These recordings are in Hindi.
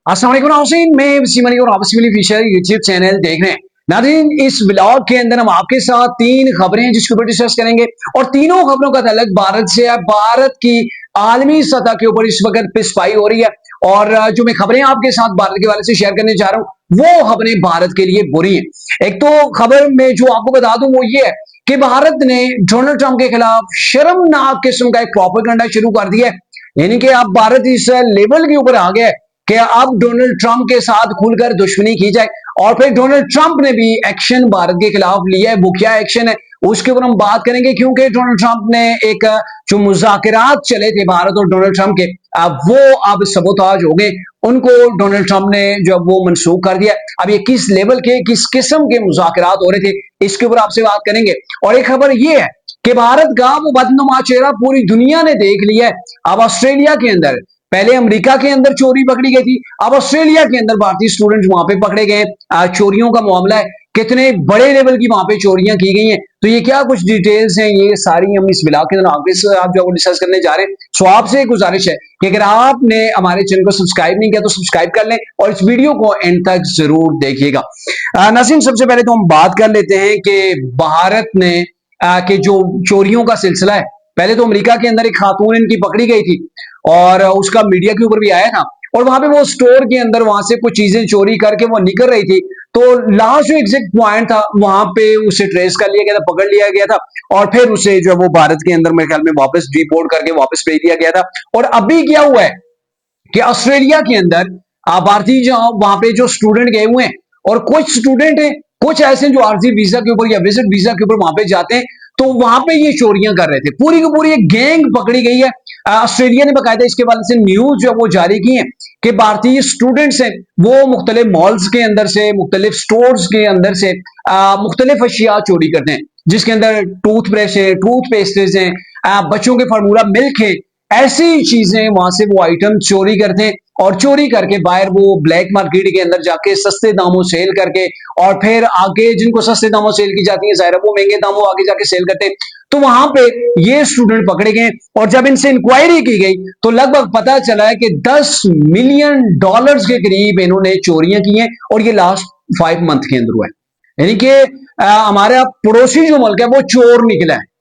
अस्सलाम वालेकुम नाज़रीन, मैं वसीम अली और आप Wasim Ali Fisher YouTube channel देख रहे हैं। नाज़रीन, इस व्लॉग के अंदर हम आपके साथ तीन खबरें जिसके ऊपर डिस्कस करेंगे और तीनों खबरों का ताल्लुक भारत से है। भारत की आलमी सतह के ऊपर इस वक्त पिसपाई हो रही है और जो मैं खबरें आपके साथ भारत के वाले से शेयर करने जा रहा हूँ वो खबरें भारत के लिए बुरी हैं। एक तो खबर में जो आपको बता दूं वो ये है कि भारत ने डोनाल्ड ट्रंप के खिलाफ शर्मनाक किस्म का एक प्रोपेगेंडा शुरू कर दिया है। यानी कि अब भारत इस लेवल के ऊपर आ गया है कि अब डोनाल्ड ट्रंप के साथ खुलकर दुश्मनी की जाए। और फिर डोनाल्ड ट्रंप ने भी एक्शन भारत के खिलाफ लिया है। वो क्या एक्शन है उसके ऊपर हम बात करेंगे, क्योंकि डोनाल्ड ट्रंप ने एक जो मुज़ाकरात चले थे भारत और डोनाल्ड ट्रंप के, वो अब सबोताज हो गए। उनको डोनाल्ड ट्रंप ने जब वो मनसूख कर दिया। अब ये किस लेवल के किस किस्म के मुज़ाकरात हो रहे थे इसके ऊपर आपसे बात करेंगे। और एक खबर ये है कि भारत का वो बदनुमा चेहरा पूरी दुनिया ने देख लिया है। अब ऑस्ट्रेलिया के अंदर, पहले अमेरिका के अंदर चोरी पकड़ी गई थी, अब ऑस्ट्रेलिया के अंदर भारतीय स्टूडेंट वहां पे पकड़े गए। चोरियों का मामला है, कितने बड़े लेवल की वहां पे चोरियां की गई हैं। तो ये क्या कुछ डिटेल्स हैं, ये सारी हम इस ब्लॉग के अंदर आगे से आप जो डिस्कस करने जा रहे हैं। सो आपसे एक गुजारिश है कि अगर आपने हमारे चैनल को सब्सक्राइब नहीं किया तो सब्सक्राइब कर लें और इस वीडियो को एंड तक जरूर देखिएगा। नाज़रीन, सबसे पहले तो हम बात कर लेते हैं कि भारत ने कि जो चोरियों का सिलसिला है, पहले तो अमेरिका के अंदर एक खातून इनकी पकड़ी गई थी और उसका मीडिया के ऊपर भी आया था। और वहां पे वो स्टोर के अंदर वहां से कुछ चीजें चोरी करके वो निकल रही थी। तो लास्ट जो एग्जैक्ट पॉइंट था वहां पे उसे ट्रेस कर लिया गया था, पकड़ लिया गया था और फिर उसे जो वो भारत के अंदर मेरे ख्याल में वापस डिपोर्ट करके वापस भेज दिया गया था। और अभी क्या हुआ है कि ऑस्ट्रेलिया के अंदर भारतीय जो वहां पे जो स्टूडेंट गए हुए हैं और कुछ स्टूडेंट हैं, कुछ ऐसे जो आरजी वीजा के ऊपर या विजिट वीजा के ऊपर वहां पे जाते हैं, तो वहां पे ये चोरियां कर रहे थे। पूरी की पूरी एक गैंग पकड़ी गई है। ऑस्ट्रेलिया ने बकायदा इसके बारे से न्यूज जो वो जारी की है कि भारतीय स्टूडेंट्स हैं वो मुख्तलिफ मॉल्स के अंदर से, मुख्तलिफ स्टोर्स के अंदर से मुख्तलिफ अशिया चोरी करते हैं, जिसके अंदर टूथब्रश है, टूथपेस्टेज हैं, बच्चों के फार्मूला मिल्क है, ऐसी चीजें वहां से वो आइटम चोरी करते हैं और चोरी करके बाहर वो ब्लैक मार्केट के अंदर जाके सस्ते दामों सेल करके और फिर आगे जिनको सस्ते दामों सेल की जाती है जाहिर है वो महंगे दामों आगे जाके सेल करते हैं। तो वहां पे ये स्टूडेंट पकड़े गए और जब इनसे इंक्वायरी की गई तो लगभग पता चला है कि 10 मिलियन डॉलर्स के करीब इन्होंने चोरियां की हैं और ये लास्ट 5 मंथ के अंदर हुआ है। यानी कि हमारे पड़ोसी जो मुल्क है वो चोर निकला है।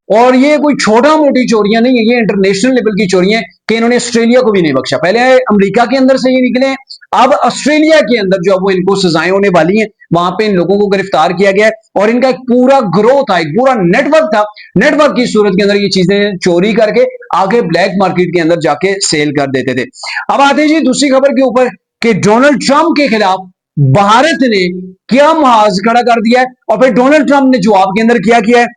और ये कोई छोटा मोटी चोरियां नहीं है, ये इंटरनेशनल लेवल की चोरियां हैं कि इन्होंने ऑस्ट्रेलिया को भी नहीं बख्शा। पहले अमेरिका के अंदर से ये निकले हैं, अब ऑस्ट्रेलिया के अंदर जो वो इनको सजाएं होने वाली हैं, वहां पे इन लोगों को गिरफ्तार किया गया है और इनका एक पूरा ग्रोथ था, एक पूरा नेटवर्क था। नेटवर्क की सूरत के अंदर ये चीजें चोरी करके आगे ब्लैक मार्केट के अंदर जाके सेल कर देते थे। अब आते हैं जी दूसरी खबर के ऊपर कि डोनाल्ड ट्रंप के खिलाफ भारत ने क्या महाज खड़ा कर दिया है और फिर डोनाल्ड ट्रंप ने जवाब के अंदर क्या किया है।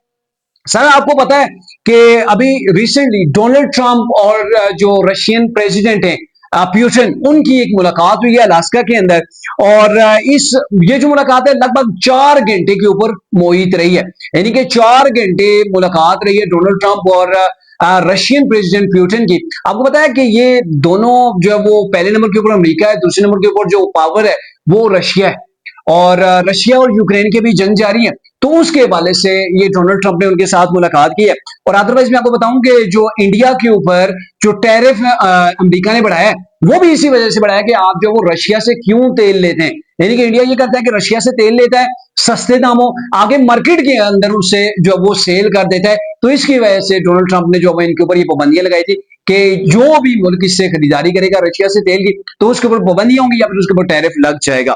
सर, आपको पता है कि अभी रिसेंटली डोनाल्ड ट्रंप और जो रशियन प्रेसिडेंट हैं प्यूटिन, उनकी एक मुलाकात हुई है अलास्का के अंदर और इस ये जो मुलाकात है लगभग 4 घंटे के ऊपर मोहित रही है। यानी कि 4 घंटे मुलाकात रही है डोनाल्ड ट्रंप और रशियन प्रेसिडेंट प्यूटिन की। आपको पता है कि ये दोनों जो है वो पहले नंबर के ऊपर अमेरिका है, दूसरे नंबर के ऊपर जो पावर है वो रशिया है और रशिया और यूक्रेन की भी जंग जारी है। तो उसके हवाले से ये डोनाल्ड ट्रंप ने उनके साथ मुलाकात की है। और अदरवाइज मैं आपको बताऊं कि जो इंडिया के ऊपर जो टैरिफ अमेरिका ने बढ़ाया है वो भी इसी वजह से बढ़ाया कि आप जो वो रशिया से क्यों तेल लेते हैं। यानी कि इंडिया ये करता है कि रशिया से तेल लेता है सस्ते दामों, आगे मार्केट के अंदर उसे जो वो सेल कर देता है। तो इसकी वजह से डोनाल्ड ट्रंप ने जो इनके ऊपर ये पाबंदियां लगाई थी कि जो भी मुल्क इससे खरीदारी करेगा रशिया से तेल की तो उसके ऊपर पाबंदियां होंगी या फिर उसके ऊपर टैरिफ लग जाएगा।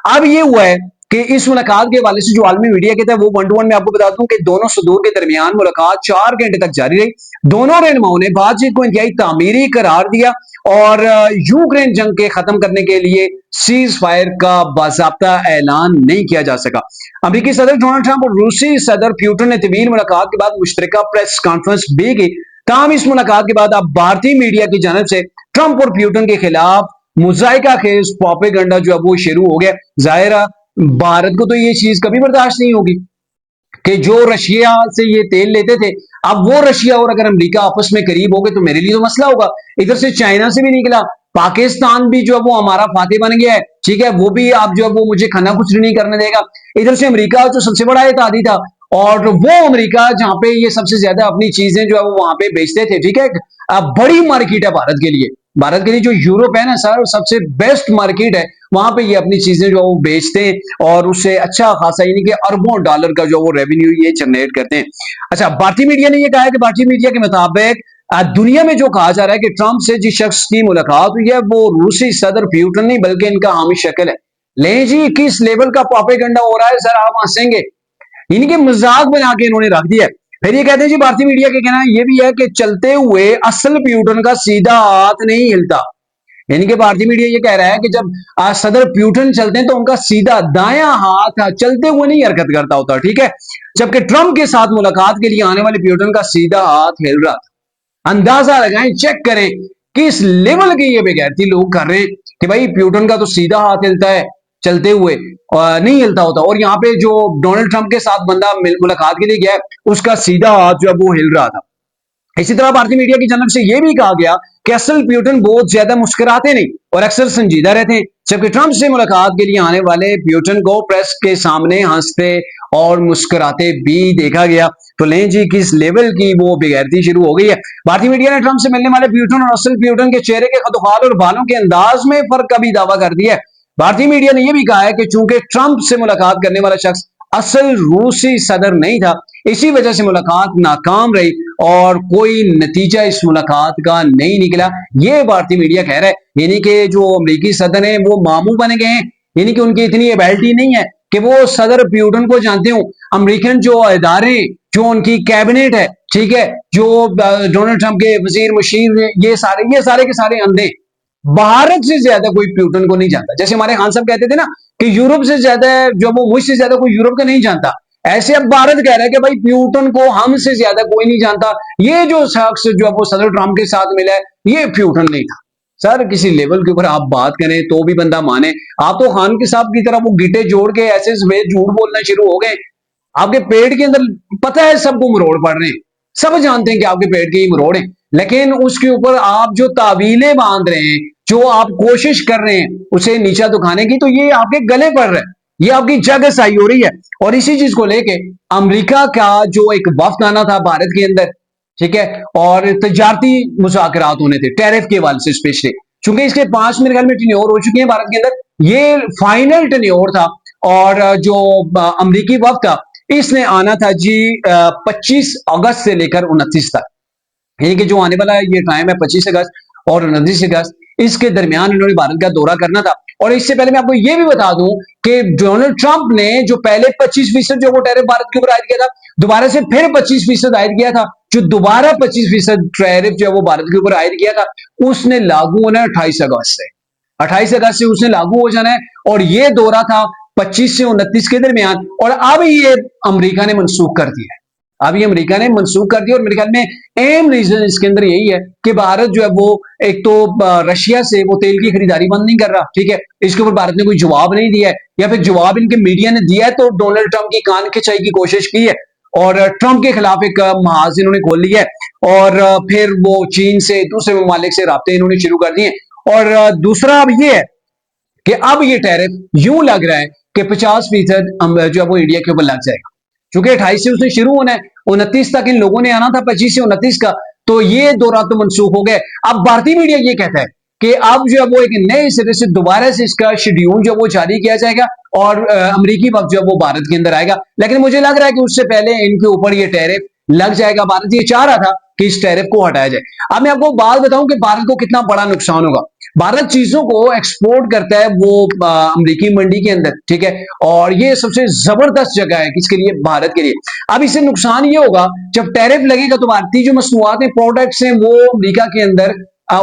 अब ये हुआ है कि इस मुलाकात के हवाले से जो आलमी मीडिया कहता है वो 1-to-1 में आपको बता दूं कि दोनों सदूर के दरमियान मुलाकात 4 घंटे तक जारी रही। दोनों रहनुमाओं ने बातचीत को इंतहाई तामीरी करार दिया और यूक्रेन जंग के खत्म करने के लिए सीज फायर का बाज़ाब्ता ऐलान नहीं किया जा सका। अमेरिकी सदर डोनाल्ड ट्रंप और रूसी सदर पुतिन ने तवील मुलाकात के बाद मुश्तरका प्रेस कॉन्फ्रेंस भी की। ताहम इस मुलाकात के बाद अब भारतीय मीडिया की जानब से ट्रंप और पुतिन के खिलाफ मुजाहिका खेज प्रोपेगेंडा जो है वो शुरू हो गया। जाहिर भारत को तो ये चीज कभी बर्दाश्त नहीं होगी कि जो रशिया से ये तेल लेते थे अब वो रशिया और अगर अमेरिका आपस में करीब हो गए तो मेरे लिए तो मसला होगा। इधर से चाइना से भी निकला, पाकिस्तान भी जो है वो हमारा फाते बन गया है, ठीक है, वो भी आप जो है वो मुझे खाना कुछ नहीं करने देगा। इधर से अमेरिका जो सबसे बड़ा इत्तेहादी था और वो अमेरिका जहां पे ये सबसे ज्यादा अपनी चीजें जो है वो वहां पे बेचते थे, ठीक है, बड़ी मार्केट है भारत के लिए। भारत के लिए जो यूरोप है ना सर, सबसे बेस्ट मार्केट है, वहां पे ये अपनी चीजें जो वो बेचते हैं और उससे अच्छा खासा यानी कि अरबों डॉलर का जो वो रेवेन्यू ये जनरेट करते हैं। अच्छा, भारतीय मीडिया ने ये कहा है कि भारतीय मीडिया के मुताबिक दुनिया में जो कहा जा रहा है कि ट्रंप से जिस शख्स की मुलाकात हुई है वो रूसी सदर प्यूटन नहीं बल्कि इनका हामी शक्ल है। ले जी, किस लेवल का प्रोपेगेंडा हो रहा है सर, आप हंसेंगे। इनके मजाक बना के इन्होंने रख दिया। फिर ये कहते हैं जी भारतीय मीडिया के कहना ये भी है कि चलते हुए असल प्यूटन का सीधा हाथ नहीं हिलता। यानी कि भारतीय मीडिया ये कह रहा है कि जब सदर प्यूटन चलते हैं तो उनका सीधा दायां हाथ चलते हुए नहीं हरकत करता होता, ठीक है, जबकि ट्रंप के साथ मुलाकात के लिए आने वाले प्यूटन का सीधा हाथ हिल रहा था। अंदाजा लगाएं, चेक करें किस लेवल के ये बेगैरती लोग कर रहे हैं कि भाई प्यूटन का तो सीधा हाथ हिलता है चलते हुए, नहीं हिलता होता, और यहाँ पे जो डोनाल्ड ट्रंप के साथ बंदा मुलाकात के लिए गया उसका सीधा हाथ जो है वो हिल रहा था। इसी तरह भारतीय मीडिया की जानब से यह भी कहा गया कि असल प्यूटन बहुत ज्यादा मुस्कुराते नहीं और अक्सर संजीदा रहते हैं, जबकि ट्रंप से मुलाकात के लिए आने वाले प्यूटन को प्रेस के सामने हंसते और मुस्कुराते भी देखा गया। तो लें जी, किस लेवल की वो बेगैरती शुरू हो गई है। भारतीय मीडिया ने ट्रंप से मिलने वाले प्यूटन और असल प्यूटन के चेहरे के खतोखाल और बालों के अंदाज में फर्क का भी दावा कर दिया है। भारतीय मीडिया ने यह भी कहा है कि चूंकि ट्रंप से मुलाकात करने वाला शख्स असल रूसी सदर नहीं था, इसी वजह से मुलाकात नाकाम रही और कोई नतीजा इस मुलाकात का नहीं निकला। ये भारतीय मीडिया कह रहा है, यानी कि जो अमेरिकी सदर हैं वो मामू बन गए हैं, यानी कि उनकी इतनी एबिलिटी नहीं है कि वो सदर प्यूटन को जानते हो। अमेरिकन जो इदारे, जो उनकी कैबिनेट है, ठीक है, जो डोनाल्ड ट्रंप के वजीर मुशीर, ये सारे के सारे अंधे। भारत से ज्यादा कोई प्यूटन को नहीं जानता। जैसे हमारे खान साहब कहते थे ना कि यूरोप से ज्यादा जो वो मुझसे ज्यादा कोई यूरोप का नहीं जानता, ऐसे अब भारत कह रहा है कि भाई प्यूटन को हमसे ज्यादा कोई नहीं जानता। ये जो शख्स जो वो सदर ट्रंप के साथ मिला है ये प्यूटन नहीं था। सर, किसी लेवल के ऊपर आप बात करें तो भी बंदा माने। आप तो खान के साहब की तरह वो गिटे जोड़ के ऐसे सफेद झूठ बोलना शुरू हो गए। आपके पेट के अंदर पता है सबको मरोड़ पड़ रहे हैं, सब जानते हैं कि आपके पेट के ही मरोड़ हैं, लेकिन उसके ऊपर आप जो तावीलें बांध रहे हैं, जो आप कोशिश कर रहे हैं उसे नीचा दिखाने की, तो ये आपके गले पड़ रहा है, ये आपकी जग सही हो रही है। और इसी चीज को लेके अमेरिका का जो एक वफ्द आना था भारत के अंदर, ठीक है, और तजारती मुज़ाकरात होने थे टैरिफ के हवाले से स्पेशली, चूंकि इसके 5 मेरे ख्याल में टेन्योर हो चुके हैं भारत के अंदर, ये फाइनल टेन्योर था। और जो अमेरिकी वफ्द था इसने आना था जी 25 अगस्त से लेकर 29 तक, यानी कि जो आने वाला ये टाइम है 25 अगस्त और 29 अगस्त, इसके दरमियान इन्होंने भारत का दौरा करना था। और इससे पहले मैं आपको यह भी बता दूं कि डोनाल्ड ट्रंप ने जो पहले 25% जो वो टैरिफ भारत के ऊपर आयद किया था, दोबारा से फिर 25% आयद किया था। जो दोबारा 25% टैरिफ जो वो भारत के ऊपर आयद किया था उसने लागू होना है 28 अगस्त से। 28 अगस्त से उसने लागू हो जाना है। और ये दौरा था 25 से 29 के दरमियान, और अब ये अमेरिका ने मनसूख कर दिया है। अब ये अमेरिका ने मनसूख कर दिया, और मेरे ख्याल में एम रीजन इसके अंदर यही है कि भारत जो है वो एक तो रशिया से वो तेल की खरीदारी बंद नहीं कर रहा, ठीक है, इसके ऊपर भारत ने कोई जवाब नहीं दिया है, या फिर जवाब इनके मीडिया ने दिया है तो डोनाल्ड ट्रंप की कान खिंचाई की कोशिश की है और ट्रंप के खिलाफ एक महाज इन्होंने खोल लिया है। और फिर वो चीन से दूसरे ममालिक से राब्ते इन्होंने शुरू कर दिए। और दूसरा अब ये है कि अब ये टैरिफ यूं लग रहा है कि 50% जो है वो इंडिया के ऊपर लग जाएगा, क्योंकि 28 से उसने शुरू होना है, 29 तक इन लोगों ने आना था 25 से 29 का, तो ये दौरा तो मनसूख हो गए। अब भारतीय मीडिया ये कहता है कि अब जो है वो एक नए सिरे से दोबारा से इसका शेड्यूल जो वो जारी किया जाएगा और अमेरिकी वक्त जो है वो भारत के अंदर आएगा। लेकिन मुझे लग रहा है कि उससे पहले इनके ऊपर ये टैरिफ लग जाएगा। भारत ये चाह रहा था कि इस टैरिफ को हटाया जाए। अब मैं आपको बात बताऊं कि भारत को कितना बड़ा नुकसान होगा। भारत चीजों को एक्सपोर्ट करता है वो अमेरिकी मंडी के अंदर, ठीक है, और ये सबसे जबरदस्त जगह है किसके लिए, भारत के लिए। अब इससे नुकसान ये होगा जब टैरिफ लगेगा तो भारतीय जो मसनूआत हैं, प्रोडक्ट्स हैं, वो अमेरिका के अंदर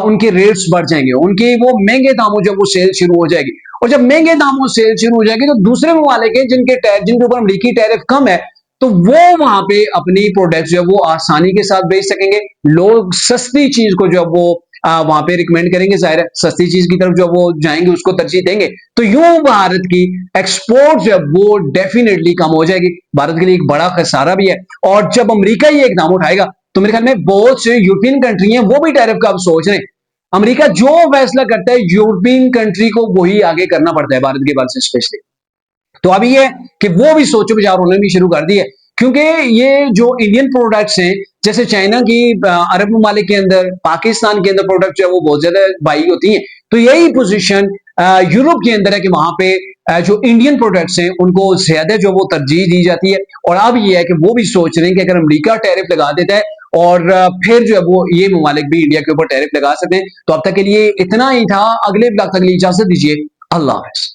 उनके रेट्स बढ़ जाएंगे, उनके वो महंगे दामों जब वो सेल शुरू हो जाएगी, और जब महंगे दामों सेल शुरू हो जाएगी तो दूसरे ममालिक हैं जिनके ऊपर अमेरिकी टैरिफ कम है, तो वो वहां पे अपनी प्रोडक्ट जो है वो आसानी के साथ बेच सकेंगे। लोग सस्ती चीज को जो वो वहां पे रिकमेंड करेंगे, जाहिर है सस्ती चीज की तरफ जो वो जाएंगे, उसको तरजीह देंगे, तो यूं भारत की एक्सपोर्ट जो वो डेफिनेटली कम हो जाएगी। भारत के लिए एक बड़ा खसारा भी है। और जब अमेरिका ये इकदाम उठाएगा तो मेरे ख्याल में बहुत से यूरोपियन कंट्री हैं वो भी टैरिफ का अब सोच रहे हैं। अमेरिका जो फैसला करता है यूरोपियन कंट्री को वही आगे करना पड़ता है, भारत के बारे से स्पेशली। तो अभी ये कि वो भी सोचो विचार होने भी शुरू कर दी है, क्योंकि ये जो इंडियन प्रोडक्ट्स हैं जैसे चाइना की अरब ममालिक के अंदर, पाकिस्तान के अंदर प्रोडक्ट जो है वो बहुत ज्यादा बाई होती है। तो यही पोजीशन यूरोप के अंदर है कि वहां पे जो इंडियन प्रोडक्ट्स हैं उनको ज्यादा जो वो तरजीह दी जाती है। और अब ये है कि वो भी सोच रहे हैं कि अगर अमेरिका टैरिफ लगा देता है और फिर जो है वो ये ममालिक भी इंडिया के ऊपर टैरिफ लगा सकते हैं। तो अब तक के लिए इतना ही था। अगले ब्लॉग तक के लिए इजाजत दीजिए। अल्लाह हाफिज।